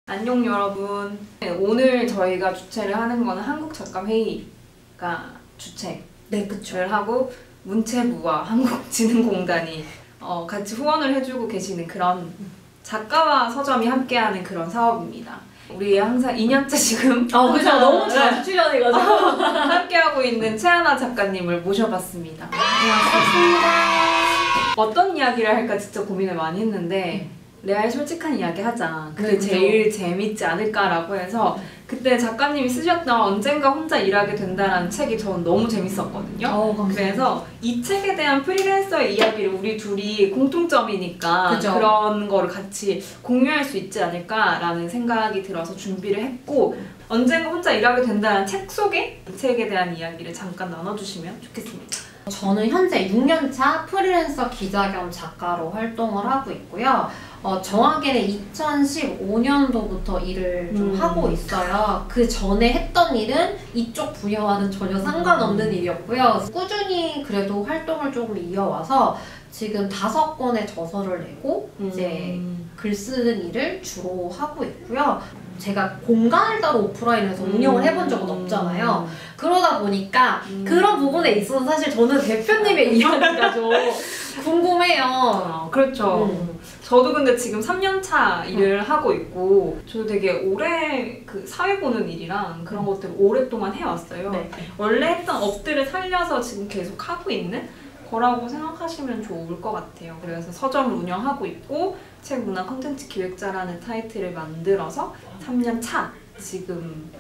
안녕 여러분. 오늘 저희가 주최를 하는 거는 한국작가회의가 주최를 하고 문체부와 한국진흥공단이 같이 후원을 해주고 계시는 그런 작가와 서점이 함께하는 그런 사업입니다. 우리 항상 2년째 지금 그죠. 너무 자주 출연해가지고 함께하고 있는 최하나 작가님을 모셔봤습니다. 반갑습니다. 어떤 이야기를 할까 진짜 고민을 많이 했는데 레알 솔직한 이야기 하자. 그게 제일 재밌지 않을까라고 해서 그때 작가님이 쓰셨던 언젠가 혼자 일하게 된다라는 책이 저는 너무 재밌었거든요. 그래서 이 책에 대한 프리랜서의 이야기를 우리 둘이 공통점이니까 그런 거를 같이 공유할 수 있지 않을까라는 생각이 들어서 준비를 했고, 언젠가 혼자 일하게 된다는 책 속에 이 책에 대한 이야기를 잠깐 나눠주시면 좋겠습니다. 저는 현재 6년차 프리랜서 기자 겸 작가로 활동을 하고 있고요. 정확히는 2015년도부터 일을 좀 하고 있어요. 그 전에 했던 일은 이쪽 분야와는 전혀 상관없는 일이었고요. 꾸준히 그래도 활동을 조금 이어와서 지금 5권의 저서를 내고 이제 글 쓰는 일을 주로 하고 있고요. 제가 공간을 따로 오프라인에서 운영을 해본 적은 없잖아요. 그러다 보니까 그런 부분에 있어서 사실 저는 대표님의 이야기가 좀 궁금해요. 그렇죠. 저도 근데 지금 3년차 일을 하고 있고, 저도 되게 오래 그 사회 보는 일이랑 그런 것들을 오랫동안 해왔어요. 원래 했던 업들을 살려서 지금 계속 하고 있는 거라고 생각하시면 좋을 것 같아요. 그래서 서점을 운영하고 있고 책 문화 콘텐츠 기획자라는 타이틀을 만들어서 3년 차 지금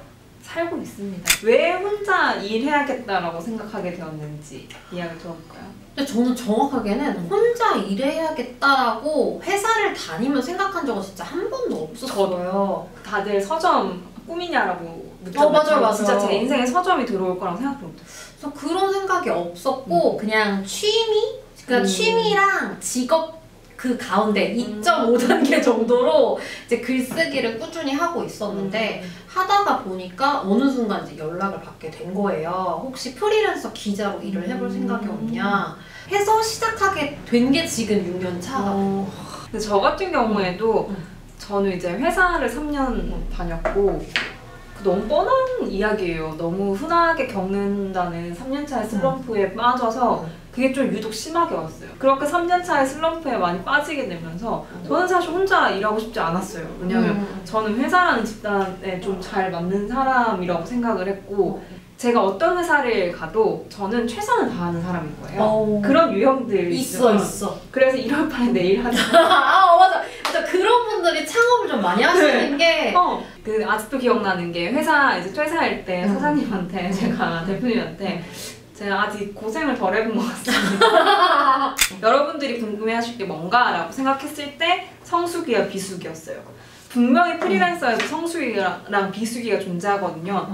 살고 있습니다. 왜 혼자 일해야겠다라고 생각하게 되었는지 이야기 들어볼까요? 근데 저는 정확하게는 혼자 일해야겠다라고 회사를 다니면 생각한 적은 진짜 한 번도 없었어요. 다들 서점 꿈이냐라고 묻잖아요. 맞아요. 진짜 제 인생에 서점이 들어올 거라고 생각도 못했어요. 그래서 그런 생각이 없었고 그냥 취미? 그러니까 취미랑 직업 그 가운데 2.5단계 정도로 이제 글쓰기를 꾸준히 하고 있었는데 하다가 보니까 어느 순간 이제 연락을 받게 된 거예요. 혹시 프리랜서 기자로 일을 해볼 생각이 없냐 해서 시작하게 된 게 지금 6년 차가 된 거예요. 근데 저 같은 경우에도 저는 이제 회사를 3년 다녔고 너무 뻔한 이야기예요. 너무 흔하게 겪는다는 3년차의 슬럼프에 빠져서 그게 좀 유독 심하게 왔어요. 그렇게 3년차의 슬럼프에 많이 빠지게 되면서 저는 사실 혼자 일하고 싶지 않았어요. 왜냐면 저는 회사라는 집단에 좀 잘 맞는 사람이라고 생각을 했고, 제가 어떤 회사를 가도 저는 최선을 다하는 사람인 거예요. 그런 유형들이 있어. 그래서 1월 8일 내일 하자. 맞아. 그런 분들이 창업을 좀 많이 하시는 게 그 아직도 기억나는 게 회사 이제 퇴사할 때 사장님한테 제가 대표님한테 제가 아직 고생을 덜 해본 것 같습니다. 여러분들이 궁금해하실 게 뭔가라고 생각했을 때 성수기와 비수기였어요. 분명히 프리랜서에도 성수기랑 비수기가 존재하거든요.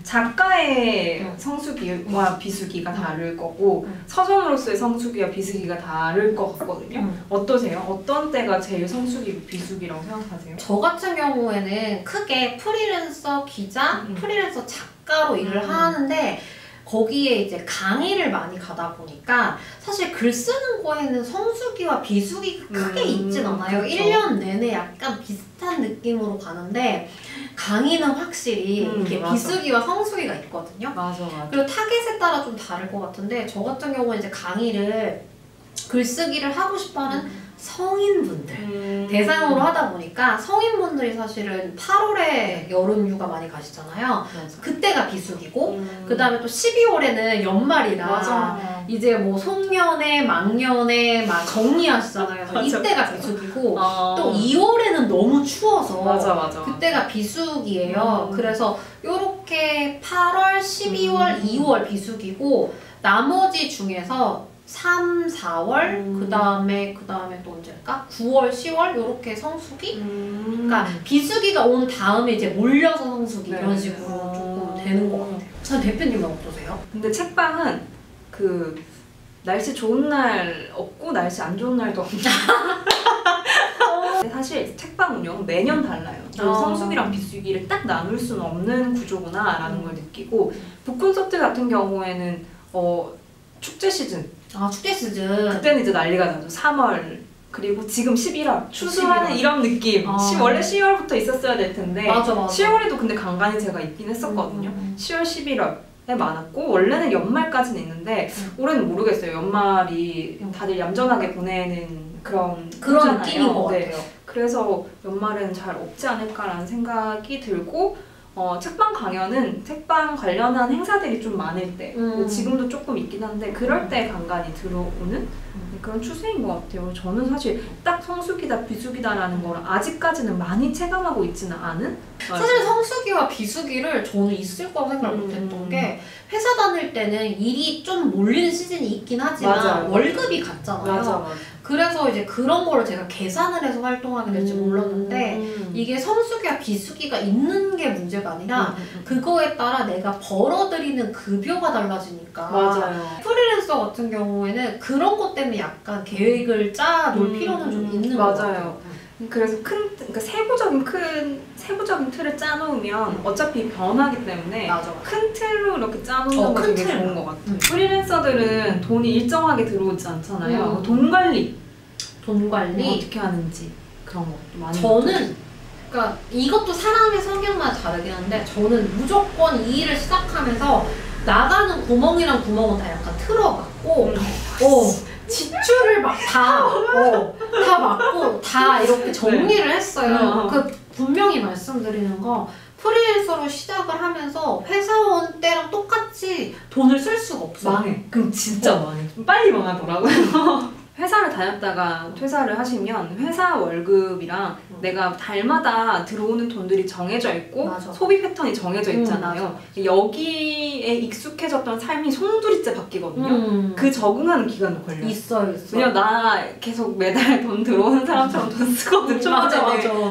작가의 성수기와 비수기가 다를 거고 서점으로서의 성수기와 비수기가 다를 것 같거든요. 어떠세요? 어떤 때가 제일 성수기, 비수기라고 생각하세요? 저 같은 경우에는 크게 프리랜서 기자, 프리랜서 작가로 일을 하는데 거기에 이제 강의를 많이 가다 보니까 사실 글 쓰는 거에는 성수기와 비수기가 크게 있진 않아요. 1년 내내 약간 비슷한 느낌으로 가는데 강의는 확실히 이게 비수기와 성수기가 있거든요. 맞아. 그리고 타겟에 따라 좀 다를 것 같은데 저 같은 경우는 이제 강의를 글쓰기를 하고 싶어하는 성인분들 대상으로 하다 보니까 성인분들이 사실은 8월에 여름휴가 많이 가시잖아요. 그때가 비수기고 그 다음에 또 12월에는 연말이라 이제 뭐 송년회, 막년회 막 정리하시잖아요. 그래서 이때가 비수기고 또 2월에는 너무 추워서 그때가 비수기예요. 그래서 요렇게 8월, 12월, 2월 비수기고 나머지 중에서 3, 4월, 그 다음에 또 언제일까? 9월, 10월 이렇게 성수기? 그러니까 비수기가 온 다음에 이제 몰려서 성수기 이런 식으로 조금 되는 것 같아요. 전 대표님은 어떠세요? 근데 책방은 그 날씨 좋은 날 없고 날씨 안 좋은 날도 없고 사실 책방 운영은 매년 달라요. 성수기랑 비수기를 딱 나눌 수는 없는 구조구나 라는 걸 느끼고, 북콘서트 같은 경우에는 축제 시즌 축제 시즌 그때는 이제 난리가 나죠. 3월 그리고 지금 11월 추수하는 11월. 이런 느낌. 아. 원래 10월부터 있었어야 될 텐데 맞아. 10월에도 근데 간간히 제가 있긴 했었거든요. 10월, 11월에 많았고 원래는 연말까지는 있는데 올해는 모르겠어요. 연말이 다들 얌전하게 보내는 그런 그런 거잖아요. 느낌인 것 네. 같아요. 그래서 연말은 잘 없지 않을까라는 생각이 들고 책방 강연은 책방 관련한 행사들이 좀 많을 때 지금도 조금 있긴 한데 그럴 때 간간히 들어오는 그런 추세인 것 같아요. 저는 사실 딱 성수기다 비수기다라는 걸 아직까지는 많이 체감하고 있지는 않은? 사실 성수기와 비수기를 저는 있을 거라고 생각을 못했던 게 회사 다닐 때는 일이 좀 몰리는 시즌이 있긴 하지만 맞아요. 월급이 같잖아요. 맞아. 그래서 이제 그런 거를 제가 계산을 해서 활동하게 될지 몰랐는데 이게 성수기와 비수기가 있는 게 문제가 아니라 그거에 따라 내가 벌어들이는 급여가 달라지니까 맞아요. 프리랜서 같은 경우에는 그런 것 때문에 약간 계획을 짜놓을 필요는 좀 있는 것 같아요. 맞아요. 그래서 그러니까 세부적인 틀을 짜놓으면 어차피 변하기 때문에 맞아. 큰 틀로 이렇게 짜놓는 거 큰 되게 틀. 좋은 것 같아요. 프리랜서들은 돈이 일정하게 들어오지 않잖아요. 음. 돈 관리 돈 관리. 어떻게 하는지 그런 것도 많이 저는 그러니까 이것도 사람의 성향마다 다르긴 한데 저는 무조건 이 일을 시작하면서 나가는 구멍이랑 구멍은 다 약간 틀어막고 지출을 막 다 막고 다 이렇게 정리를 했어요. 그 분명히 말씀드리는 거 프리랜서로 시작을 하면서 회사원 때랑 똑같이 돈을 쓸 수가 없어요. 망해. 그럼 진짜 망해. 빨리 망하더라고요. 회사를 다녔다가 퇴사를 하시면 회사 월급이랑 내가 달마다 들어오는 돈들이 정해져 있고 맞아. 소비 패턴이 정해져 있잖아요. 여기에 익숙해졌던 삶이 송두리째 바뀌거든요. 그 적응하는 기간도 걸려요. 있어요. 왜냐면 나 계속 매달 돈 들어오는 사람처럼 돈 쓰거든. 맞아.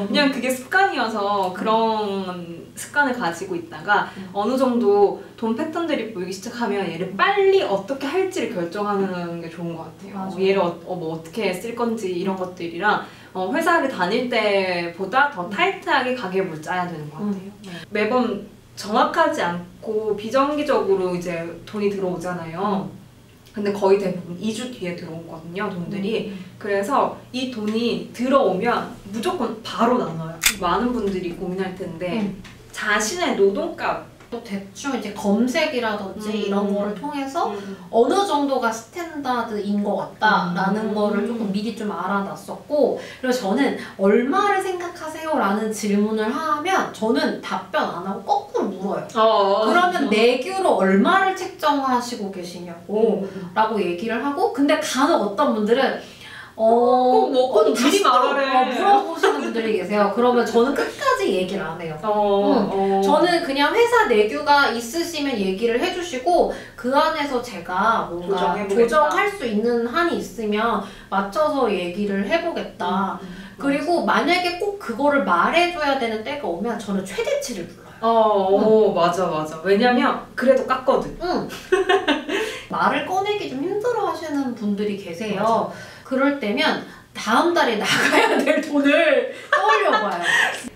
그냥 그게 습관이어서 그런 습관을 가지고 있다가 어느 정도 돈 패턴들이 보이기 시작하면 얘를 빨리 어떻게 할지를 결정하는 게 좋은 것 같아요. 맞아. 얘를 뭐 어떻게 쓸 건지 이런 것들이랑 회사를 다닐 때보다 더 타이트하게 가계부를 짜야 되는 것 같아요. 매번 정확하지 않고 비정기적으로 이제 돈이 들어오잖아요. 근데 거의 대부분 2주 뒤에 들어오거든요, 돈들이. 그래서 이 돈이 들어오면 무조건 바로 나눠요. 많은 분들이 고민할 텐데 자신의 노동값 또 대충 이제 검색이라든지 이런 거를 통해서 어느 정도가 스탠다드인 것 같다라는 거를 조금 미리 좀 알아놨었고 그래서 저는 얼마를 생각하세요? 라는 질문을 하면 저는 답변 안 하고 거꾸로 물어요. 그러면 내규로 얼마를 책정하시고 계시냐고 라고 얘기를 하고 근데 간혹 어떤 분들은 꼭 미리 말하래. 물어보시는 분들이 계세요. 그러면 저는 끝까지 얘기를 안 해요. 저는 그냥 회사 내규가 있으시면 얘기를 해주시고 그 안에서 제가 뭔가 조정할 수 있는 한이 있으면 맞춰서 얘기를 해보겠다. 그리고 만약에 꼭 그거를 말해줘야 되는 때가 오면 저는 최대치를 불러요. 맞아. 왜냐면 그래도 깠거든. 말을 꺼내기 좀 힘들어 하시는 분들이 계세요. 맞아. 그럴 때면 다음 달에 나가야 될 돈을 떠올려봐요.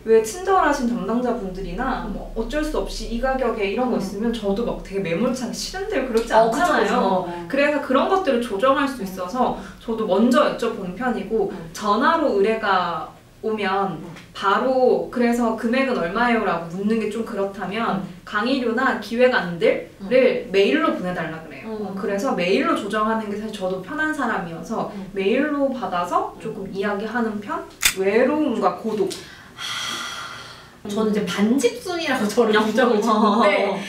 왜 친절하신 담당자분들이나 뭐 어쩔 수 없이 이 가격에 이런 거 있으면 저도 막 되게 매몰차게 싫은데 그렇지 않잖아요. 그쵸. 그래서 그런 것들을 조정할 수 있어서 저도 먼저 여쭤보는 편이고 전화로 의뢰가 오면 바로 그래서 금액은 얼마예요? 라고 묻는 게 좀 그렇다면 강의료나 기획안들을 메일로 보내달라 그래요. 그래서 메일로 조정하는 게 사실 저도 편한 사람이어서 메일로 받아서 조금 이야기하는 편? 외로움과 고독. 저는 이제 반집순이라고 저를 규정을 짓는데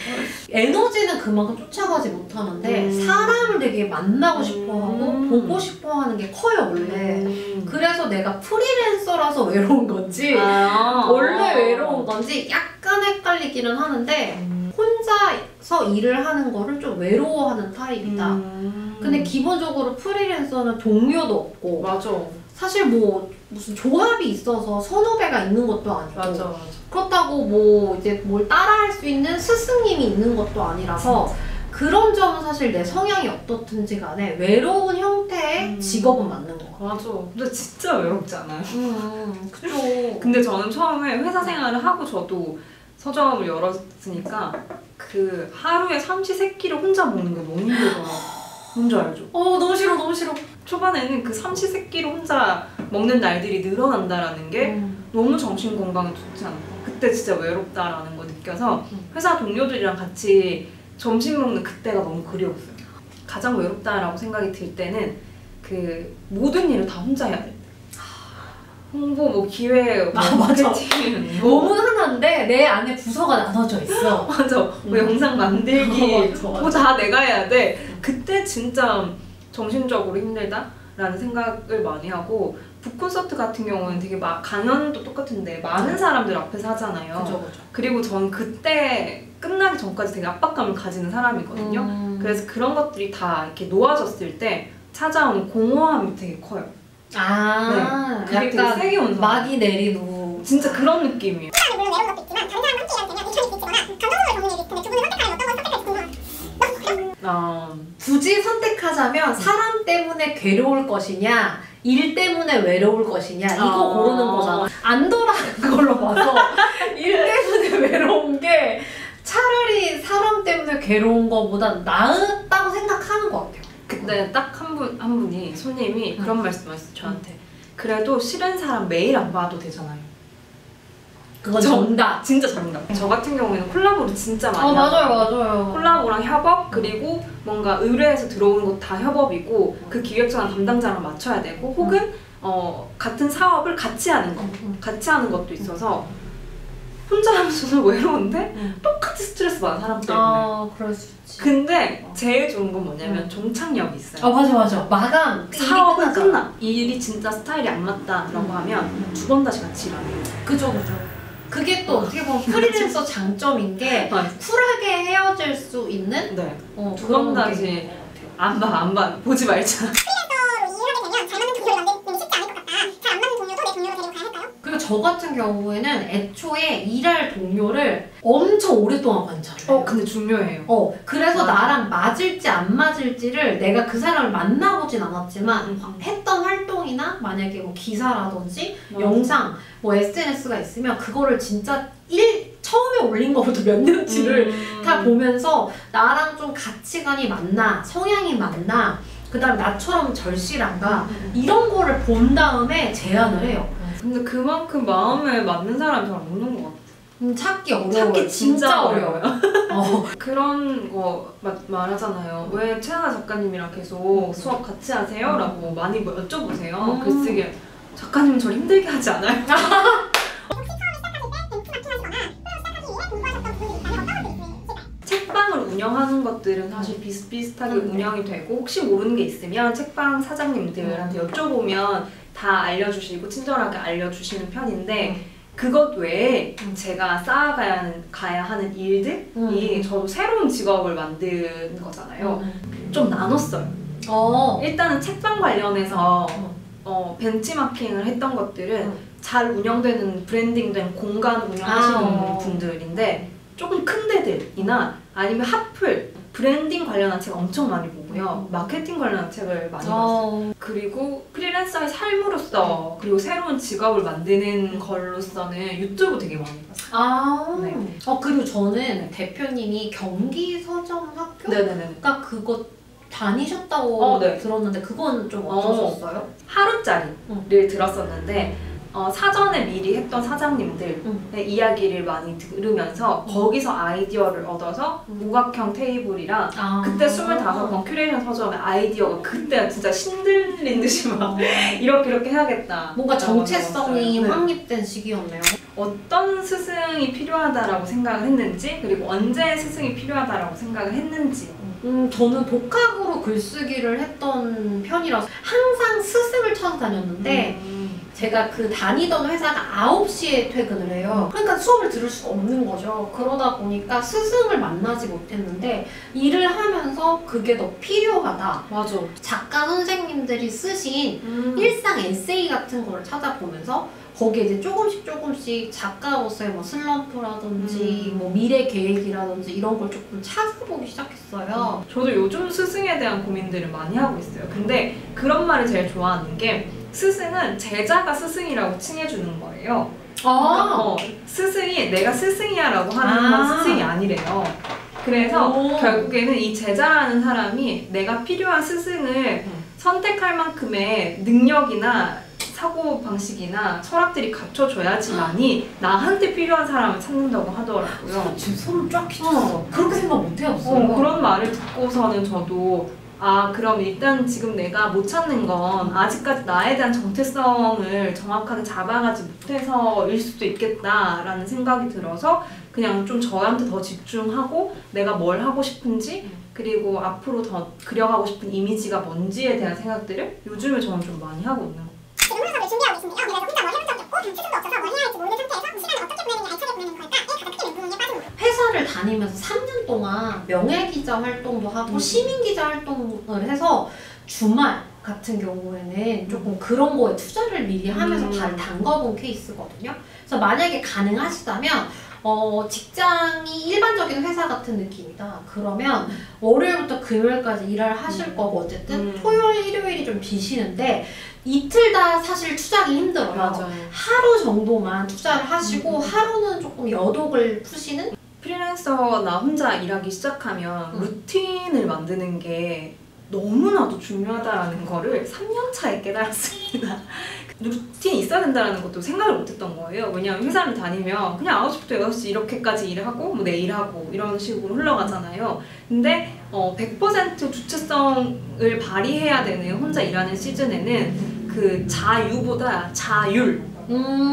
에너지는 그만큼 쫓아가지 못하는데 사람을 되게 만나고 싶어하고 보고 싶어하는 게 커요 원래. 그래서 내가 프리랜서라서 외로운 건지 원래 외로운 건지 약간 헷갈리기는 하는데 혼자서 일을 하는 거를 좀 외로워하는 타입이다. 근데 기본적으로 프리랜서는 동료도 없고 맞아. 사실 뭐 무슨 조합이 있어서 선후배가 있는 것도 아니고 맞아. 그렇다고 뭐 이제 뭘 따라할 수 있는 스승님이 있는 것도 아니라서 그런 점은 사실 내 성향이 어떻든지 간에 외로운 형태의 직업은 맞는 것 같아요. 맞아. 근데 진짜 외롭지 않아요? 그죠. 근데 저는 처음에 회사 생활을 하고 저도 서점을 열었으니까 그 하루에 삼시세끼를 혼자 먹는 게 너무 힘들더라고요. 뭔지 알죠? 너무 싫어. 초반에는 그 삼시세끼를 혼자 먹는 날들이 늘어난다라는 게 너무 정신 건강에 좋지 않다. 그때 진짜 외롭다라는 거 느껴서 회사 동료들이랑 같이 점심 먹는 그때가 너무 그리웠어요. 가장 외롭다라고 생각이 들 때는 그 모든 일을 다 혼자 해야 될 때. 홍보, 뭐 기획, 뭐 맞아. 마케팅, 몸은 하나인데 내 안에 부서가 나눠져 있어. 맞아. 뭐 영상 만들기, 맞아. 뭐 다 내가 해야 돼. 그때 진짜 정신적으로 힘들다라는 생각을 많이 하고 북콘서트 같은 경우는 되게 강연도 똑같은데 많은 사람들 앞에서 하잖아요. 그죠. 그리고 전 그때 끝나기 전까지 되게 압박감을 가지는 사람이거든요. 그래서 그런 것들이 다 이렇게 놓아졌을 때 찾아온 공허함이 되게 커요. 아, 네. 그게 되게 약간 세게 온 막이 내린 후. 진짜 그런 느낌이에요. 물론 외로운 것도 있지만 다른 사람과 함께 일하게 되면 이천이 있거나 감정적으로 정리를 텐데 두 분은 선택하면 어떤 걸 선택할지 궁금합니다. 굳이 선택하자면 사람 때문에 괴로울 것이냐 일 때문에 외로울 것이냐 이거 고르는 거잖아. 안 돌아가는 걸로 봐서 일 때문에 외로운 게 차라리 사람 때문에 괴로운 거보다 나았다고 생각하는 것 같아요. 그때 딱 한 분이 손님이 그런 말씀하셨어요 저한테. 그래도 싫은 사람 매일 안 봐도 되잖아요. 그건 정답. 진짜 정답. 저 같은 경우에는 콜라보를 진짜 많이 맞아요. 콜라보랑 협업 그리고 뭔가 의뢰해서 들어오는 것도 다 협업이고 그 기획자랑 담당자랑 맞춰야 되고 혹은 같은 사업을 같이 하는 것도 있어서 혼자 하면서는 외로운데 똑같이 스트레스 받는 사람 때문에. 그럴 수 있지. 근데 제일 좋은 건 뭐냐면 종착역이 있어요. 맞아. 마감. 사업은 끝나. 일이 진짜 스타일이 안 맞다라고 하면 두 번 다시 같이 일하는. 그죠. 그게 또 어떻게 보면 프리랜서 장점인 게 쿨하게 헤어질 수 있는 네. 두 번 다시 안 봐. 보지 말자. 프리랜서로 일하게 되면 잘 맞는 동료를 만드는 게 쉽지 않을 것 같다. 잘 안 맞는 동료도 내 동료로 데리고 가야 할까요? 그리고 저 같은 경우에는 애초에 일할 동료를 엄청 오랫동안 관찰해요. 근데 중요해요. 그래서 나랑 맞을지 안 맞을지를 내가 그 사람을 만나보진 않았지만 했던 활동이나 만약에 뭐 기사라든지 영상, 뭐 SNS가 있으면 그거를 진짜 처음에 올린 거부터 몇 년치를 다 보면서 나랑 좀 가치관이 맞나, 성향이 맞나, 그 다음에 나처럼 절실한가 이런 거를 본 다음에 제안을 해요. 근데 그만큼 마음에 맞는 사람이 잘 없는 것 같아. 찾기 어려워요. 찾기 진짜 어려워요. 그런 거 말하잖아요. 왜 최하나 작가님이랑 계속 수업 같이 하세요? 라고 많이 여쭤보세요. 글쓰기 작가님은 저를 힘들게 하지 않아요? 혹시 처음에 시작하실 때 벤치 마킹 하시거나 플로 시작하기 위해 공부하셨던 부분이 있다면 어떤 것들이 있을까요? 책방을 운영하는 것들은 사실 비슷비슷하게 운영이 되고 혹시 모르는 게 있으면 책방 사장님들한테 여쭤보면 다 알려주시고 친절하게 알려주시는 편인데 그것 외에 제가 가야 하는 일들이 저도 새로운 직업을 만든 거잖아요. 좀 나눴어요. 일단은 책방 관련해서 벤치마킹을 했던 것들은 잘 운영되는 브랜딩된 공간 운영하시는 분들인데 조금 큰 데들이나 아니면 핫플 브랜딩 관련한 책 엄청 많이 보고요. 마케팅 관련한 책을 많이 봤어요. 그리고 프리랜서의 삶으로서 그리고 새로운 직업을 만드는 걸로서는 유튜브 되게 많이 봤어요. 네. 그리고 저는 대표님이 경기서점학교? 네네네. 그거 다니셨다고 네. 들었는데 그건 좀 어떠셨어요? 하루짜리를 들었었는데 사전에 미리 했던 사장님들의 이야기를 많이 들으면서 거기서 아이디어를 얻어서 오각형 테이블이랑 그때 25권 큐레이션 서점의 아이디어가 그때 진짜 신들린 듯이 막 이렇게 해야겠다. 뭔가 정체성이 확립된 시기였네요. 어떤 스승이 필요하다라고 생각을 했는지 그리고 언제 스승이 필요하다라고 생각을 했는지 저는 독학으로 글쓰기를 했던 편이라서 항상 스승을 찾아다녔는데 제가 그 다니던 회사가 9시에 퇴근을 해요. 그러니까 수업을 들을 수가 없는 거죠. 그러다 보니까 스승을 만나지 못했는데 일을 하면서 그게 더 필요하다. 맞아. 작가 선생님들이 쓰신 일상 에세이 같은 거를 찾아보면서 거기에 이제 조금씩 작가로서의 뭐 슬럼프라든지 뭐 미래 계획이라든지 이런 걸 조금 찾아보기 시작했어요. 저도 요즘 스승에 대한 고민들을 많이 하고 있어요. 근데 그런 말을 제일 좋아하는 게 스승은 제자가 스승이라고 칭해주는 거예요. 그러니까 스승이 내가 스승이야 라고 하는 건 스승이 아니래요. 그래서 결국에는 이 제자라는 사람이 내가 필요한 스승을 선택할 만큼의 능력이나 사고방식이나 철학들이 갖춰져야지만이 나한테 필요한 사람을 찾는다고 하더라고요. 지금 소름 쫙 끼쳤어. 그렇게 생각 못 해봤어요. 그런 말을 듣고서는 저도 그럼 일단 지금 내가 못 찾는 건 아직까지 나에 대한 정체성을 정확하게 잡아가지 못해서일 수도 있겠다라는 생각이 들어서 그냥 좀 저한테 더 집중하고 내가 뭘 하고 싶은지 그리고 앞으로 더 그려가고 싶은 이미지가 뭔지에 대한 생각들을 요즘에 저는 좀 많이 하고 있는 것 같아요. 지금 혼자서를 준비하고 계신데요. 그래서 혼자 뭘 해본 적이 없고 단체성도 없어서 뭘 해야 할지 모르는 상태에서 시간을 어떻게 보내느냐, 알차게 보내는 걸까에 가장 크게 멘붕에 빠진 거예요. 회사를 다니면서 3년 동안 명예기자 활동도 하고 시민기자 활동을 해서 주말 같은 경우에는 조금 그런 거에 투자를 미리 하면서 발을 담가본 케이스거든요. 그래서 만약에 가능하시다면 직장이 일반적인 회사 같은 느낌이다. 그러면 월요일부터 금요일까지 일을 하실 거고 어쨌든 토요일, 일요일이 좀 비시는데 이틀 다 사실 투자하기 힘들어요. 맞아요. 하루 정도만 투자를 하시고 하루는 조금 여독을 푸시는? 프리랜서 나 혼자 일하기 시작하면 루틴을 만드는 게 너무나도 중요하다는 거를 3년 차에 깨달았습니다. 루틴이 있어야 된다는 것도 생각을 못했던 거예요. 왜냐하면 회사를 다니면 그냥 9시부터 6시 이렇게까지 일을 하고 뭐 내일 하고 이런 식으로 흘러가잖아요. 근데 100% 주체성을 발휘해야 되는 혼자 일하는 시즌에는 그 자유보다 자율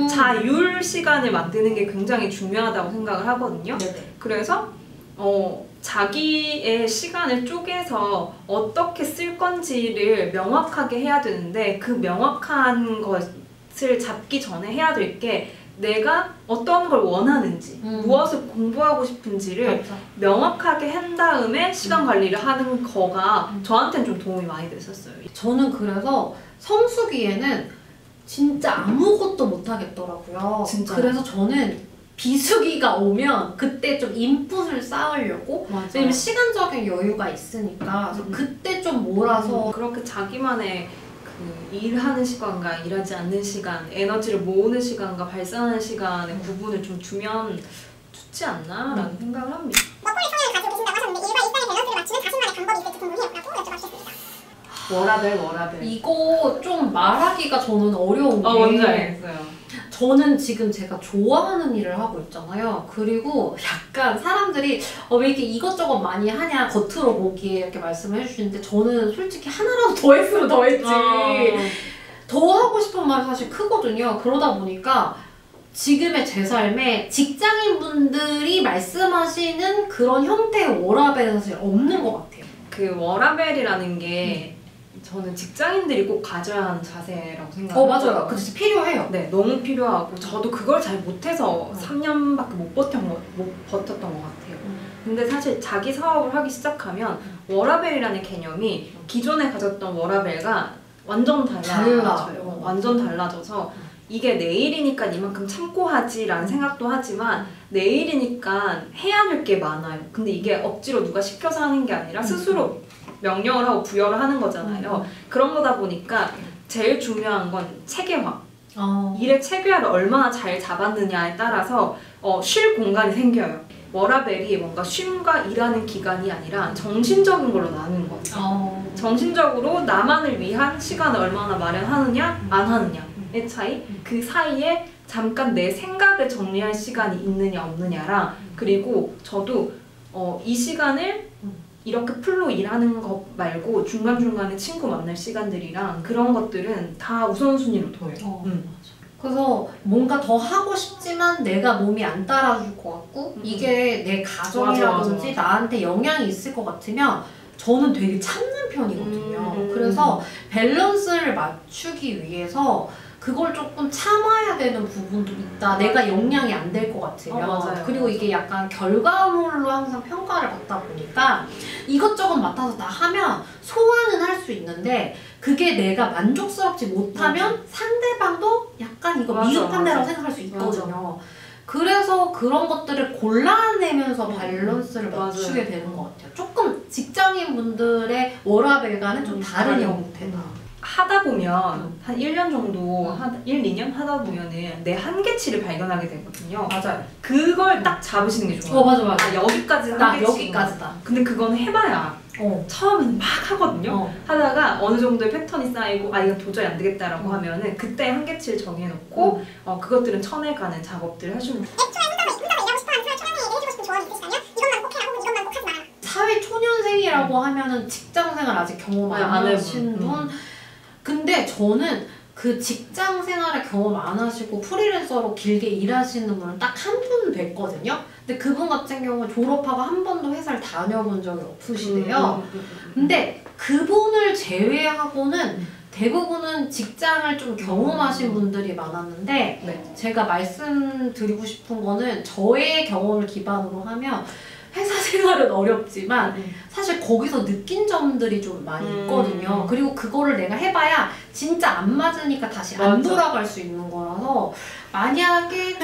자율 시간을 만드는 게 굉장히 중요하다고 생각을 하거든요. 네네. 그래서 자기의 시간을 쪼개서 어떻게 쓸 건지를 명확하게 해야 되는데 그 명확한 것을 잡기 전에 해야 될 게 내가 어떤 걸 원하는지 무엇을 공부하고 싶은지를 그렇죠. 명확하게 한 다음에 시간 관리를 하는 거가 저한테는 좀 도움이 많이 됐었어요. 저는 그래서 성수기에는 진짜 아무것도 못 하겠더라고요. 진짜. 그래서 저는 비수기가 오면 그때 좀 인풋을 쌓으려고 왜냐면 시간적인 여유가 있으니까 그래서 그때 좀 몰아서 그렇게 자기만의 그 일하는 시간과 일하지 않는 시간, 에너지를 모으는 시간과 발산하는 시간의 구분을 좀 두면 좋지 않나라는 생각을 합니다. 먹거리 성향을 가지고 계신다고 하셨는데 일과 일상의 밸런스를 맞추는 자신만의 방법이 있을지 궁금해요. 라고 여쭤봤습니다. 워라벨. 이거 좀 말하기가 저는 어려운 게 뭔지 알겠어요. 저는 지금 제가 좋아하는 일을 하고 있잖아요. 그리고 약간 사람들이 왜 이렇게 이것저것 많이 하냐 겉으로 보기에 이렇게 말씀을 해주시는데 저는 솔직히 하나라도 더 했으면 더 했지. 더 하고 싶은 마음이 사실 크거든요. 그러다 보니까 지금의 제 삶에 직장인분들이 말씀하시는 그런 형태의 워라밸은 사실 없는 것 같아요. 그 워라벨이라는 게 저는 직장인들이 꼭 가져야 하는 자세라고 생각해요. 맞아요. 그 진짜 필요해요. 네, 너무 필요하고 저도 그걸 잘 못해서 3년밖에 못 버텼던 것 같아요. 근데 사실 자기 사업을 하기 시작하면 워라벨이라는 개념이 기존에 가졌던 워라벨과 완전 달라져요. 완전 달라져서 이게 내일이니까 이만큼 참고 하지라는 생각도 하지만 내일이니까 해야 될 게 많아요. 근데 이게 억지로 누가 시켜서 하는 게 아니라 스스로 명령을 하고 부여를 하는 거잖아요. 그런 거다 보니까 제일 중요한 건 체계화. 일의 체계화를 얼마나 잘 잡았느냐에 따라서 쉴 공간이 생겨요. 워라벨이 뭔가 쉼과 일하는 기간이 아니라 정신적인 걸로 나누는 거예요. 정신적으로 나만을 위한 시간을 얼마나 마련하느냐 안 하느냐의 차이. 그 사이에 잠깐 내 생각을 정리할 시간이 있느냐 없느냐랑 그리고 저도 이 시간을 이렇게 풀로 일하는 것 말고 중간중간에 친구 만날 시간들이랑 그런 것들은 다 우선순위로 둬요. 그래서 뭔가 더 하고 싶지만 내가 몸이 안 따라줄 것 같고 이게 내 가정이라든지 맞아. 나한테 영향이 있을 것 같으면 저는 되게 참는 편이거든요. 그래서 밸런스를 맞추기 위해서 그걸 조금 참아야 되는 부분도 있다. 내가 영향이 안 될 것 같으면. 그리고 이게 약간 결과물로 항상 평가를 받다 보니까 이것저것 맡아서 다 하면 소화는 할 수 있는데 그게 내가 만족스럽지 못하면 상대방도 약간 이거 미흡한데라고 생각할 수 있거든요. 그래서 그런 것들을 골라내면서 밸런스를 맞추게 되는 것 같아요. 조금 직장인분들의 워라밸과는 좀 다른 형태다. 하다 보면 한 1년 정도, 1, 2년 하다 보면은 내 한계치를 발견하게 되거든요. 맞아요. 그걸 딱 잡으시는 게 좋아요. 맞아. 여기까지 한계치. 여기까지다. 근데 그건 해봐야 처음에는 막 하거든요. 하다가 어느 정도의 패턴이 쌓이고 아 이건 도저히 안 되겠다라고 하면은 그때 한계치를 정해놓고 그것들은 쳐내가는 작업들을 하시면 돼요. 사회 초년생이라고 하면은 직장생활 아직 경험 안 하신 분. 근데 저는 그 직장생활에 경험 안 하시고 프리랜서로 길게 일하시는 분을 딱 한 분 뵀거든요. 근데 그분 같은 경우는 졸업하고 한 번도 회사를 다녀본 적이 없으시대요. 근데 그분을 제외하고는 대부분은 직장을 좀 경험하신 분들이 많았는데 제가 말씀드리고 싶은 거는 저의 경험을 기반으로 하면 회사 생활은 어렵지만 사실 거기서 느낀 점들이 좀 많이 있거든요. 그리고 그거를 내가 해봐야 진짜 안 맞으니까 다시 안 돌아갈 수 있는 거라서 만약에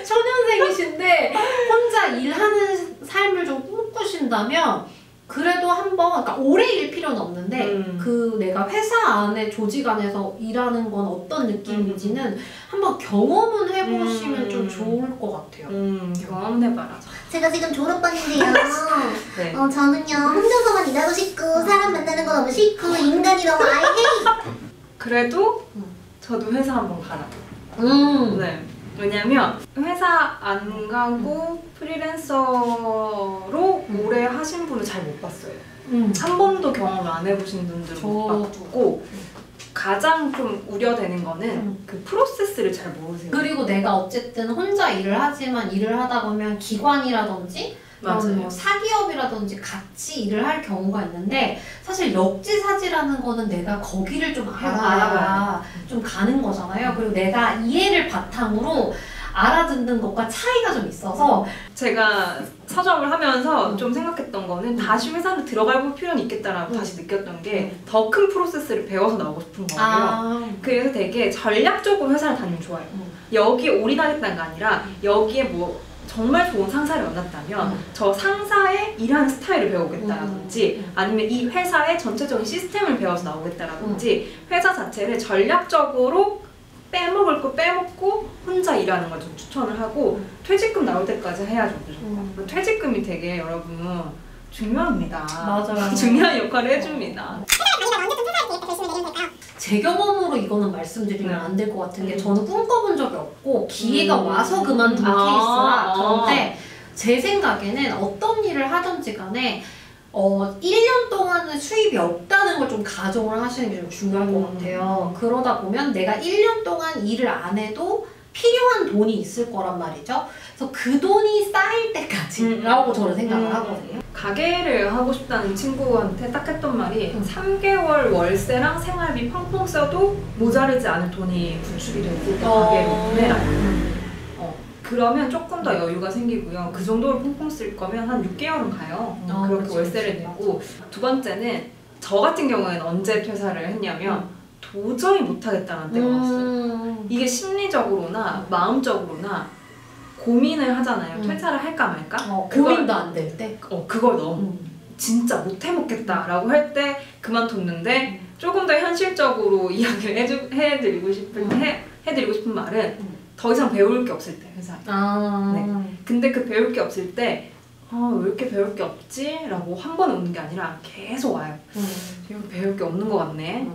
초년생이신데 혼자 일하는 삶을 좀 꿈꾸신다면 그래도 한번, 그러니까 오래 일 필요는 없는데 그 내가 회사 안에 조직 안에서 일하는 건 어떤 느낌인지는 한번 경험은 해보시면 좀 좋을 것 같아요. 경험해봐라. 제가 지금 졸업반인데요. 네. 저는요 혼자서만 일하고 싶고 사람 만나는 거 너무 싫고 인간이 너무 아예 그래도 저도 회사 한번 가라. 네. 왜냐면 회사 안 가고 프리랜서로 오래 하신 분을 잘 못 봤어요. 한 번도 경험을 안 해보신 분들은 못 봤고 가장 좀 우려되는 거는 그 프로세스를 잘 모르세요. 그리고 내가 어쨌든 혼자 일을 하지만 일을 하다 보면 기관이라든지 뭐 사기업이라든지 같이 일을 할 경우가 있는데 사실 역지사지라는 거는 내가 거기를 좀 알아야 좀 가는 거잖아요. 그리고 내가 이해를 바탕으로 알아듣는 것과 차이가 좀 있어서 제가 사정을 하면서 좀 생각했던 거는 다시 회사를 들어갈 필요는 있겠다라고 다시 느꼈던 게 더 큰 프로세스를 배워서 나오고 싶은 거예요. 그래서 되게 전략적으로 회사를 다니면 좋아요. 여기에 올인하겠다는 게 아니라 여기에 뭐 정말 좋은 상사를 만났다면 저 상사의 일하는 스타일을 배우겠다라든지 아니면 이 회사의 전체적인 시스템을 배워서 나오겠다라든지 회사 자체를 전략적으로 빼먹을 거 빼먹고 혼자 일하는 걸 좀 추천을 하고 퇴직금 나올 때까지 해야죠. 무조건. 퇴직금이 되게 여러분 중요합니다. 맞아요. 중요한 역할을 해줍니다. 제 경험으로 이거는 말씀드리면 안 될 것 같은 게 저는 꿈꿔본 적이 없고 기회가 와서 그만둔 케이스라 그런데 제 생각에는 어떤 일을 하든지 간에 1년 동안은 수입이 없다는 걸 좀 가정을 하시는 게 좀 중요할 것 같아요. 그러다 보면 내가 1년 동안 일을 안 해도 필요한 돈이 있을 거란 말이죠. 그래서 그 돈이 쌓일 때까지라고 저는 생각을 하거든요. 가게를 하고 싶다는 친구한테 딱 했던 말이 3개월 월세랑 생활비 펑펑 써도 모자르지 않을 돈이 구축이 됐을 때 가게를 보내라. 그러면 조금 더 여유가 생기고요. 그 정도로 펑펑 쓸 거면 한 6개월은 가요. 그렇게 그치, 월세를 내고. 두 번째는 저 같은 경우에는 언제 퇴사를 했냐면 도저히 못하겠다는 때가 왔어요. 이게 심리적으로나 마음적으로나 고민을 하잖아요. 퇴사를 할까 말까? 고민도 안 될 때? 그걸 너무 진짜 못해먹겠다 라고 할 때 그만뒀는데 조금 더 현실적으로 이야기를 해드리고 싶은 말은 더 이상 배울 게 없을 때 회사에. 네. 근데 그 배울 게 없을 때 왜 이렇게 배울 게 없지? 라고 한 번에 오는 게 아니라 계속 와요. 여기 배울 게 없는 것 같네.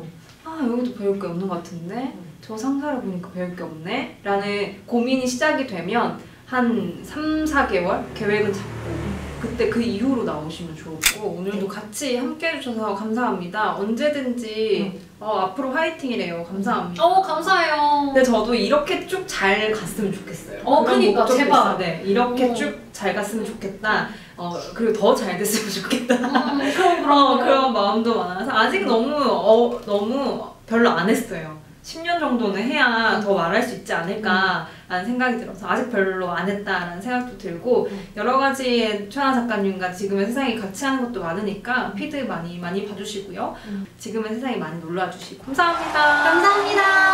여기도 배울 게 없는 것 같은데 저 상사를 보니까 배울 게 없네? 라는 고민이 시작이 되면 한 3, 4개월 계획은 잡고 그때 그 이후로 나오시면 좋고 오늘도 같이 함께 해주셔서 감사합니다. 언제든지 앞으로 화이팅이래요. 감사합니다. 감사해요. 근데 저도 이렇게 쭉 잘 갔으면 좋겠어요. 그러니까 제발. 네, 이렇게 쭉 잘 갔으면 좋겠다. 그리고 더 잘 됐으면 좋겠다. 그런 마음도 많아서 아직 너무 별로 안 했어요. 10년 정도는 해야 더 말할 수 있지 않을까라는 생각이 들어서 아직 별로 안 했다라는 생각도 들고 여러 가지의 최하나 작가님과 지금의 세상이 같이 하는 것도 많으니까 피드 많이 봐주시고요. 지금의 세상에 많이 놀러와주시고 감사합니다. 감사합니다.